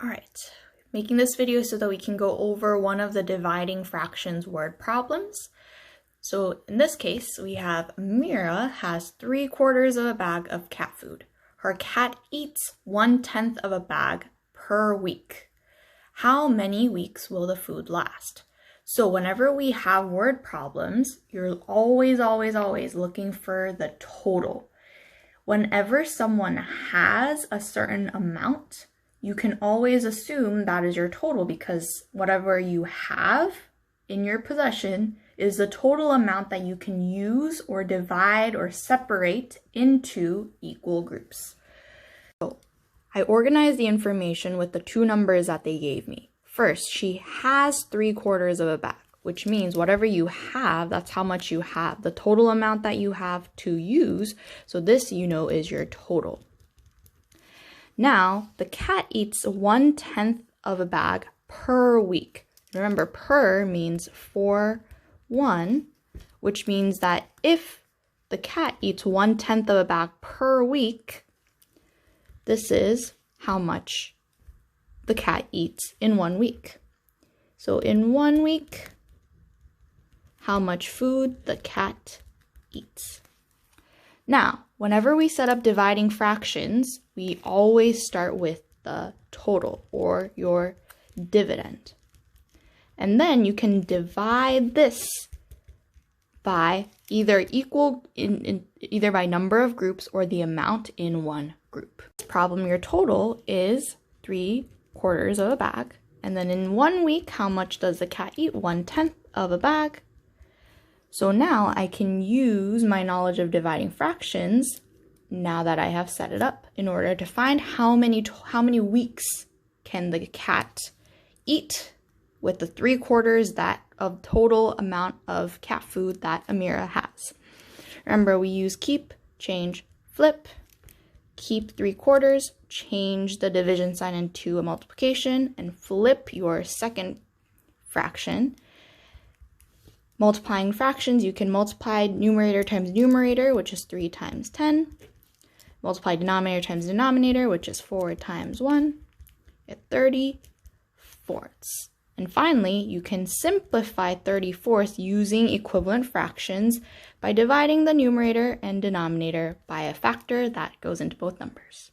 All right, making this video so that we can go over one of the dividing fractions word problems. So in this case, we have Mira has 3/4 of a bag of cat food. Her cat eats 1/10 of a bag per week. How many weeks will the food last? So whenever we have word problems, you're always looking for the total. Whenever someone has a certain amount, you can always assume that is your total because whatever you have in your possession is the total amount that you can use or divide or separate into equal groups. So I organized the information with the two numbers that they gave me. First, she has 3/4 of a bag, which means whatever you have, that's how much you have, the total amount that you have to use. So this, is your total. Now, the cat eats 1/10 of a bag per week. Remember, per means for one, which means that if the cat eats 1/10 of a bag per week, this is how much the cat eats in 1 week. So in 1 week, how much food the cat eats. Now, whenever we set up dividing fractions, we always start with the total or your dividend. And then you can divide this by either either by number of groups or the amount in one group. Problem, your total is 3/4 of a bag. And then in 1 week, how much does the cat eat? 1/10 of a bag. So now I can use my knowledge of dividing fractions now that I have set it up in order to find how many weeks can the cat eat with the 3/4 that of total amount of cat food that Amira has. Remember, we use keep, change, flip. Keep 3/4, change the division sign into a multiplication, and flip your second fraction. Multiplying fractions, you can multiply numerator times numerator, which is 3 times 10. Multiply denominator times denominator, which is 4 times 1. Get 30/4. And finally, you can simplify 30/4 using equivalent fractions by dividing the numerator and denominator by a factor that goes into both numbers.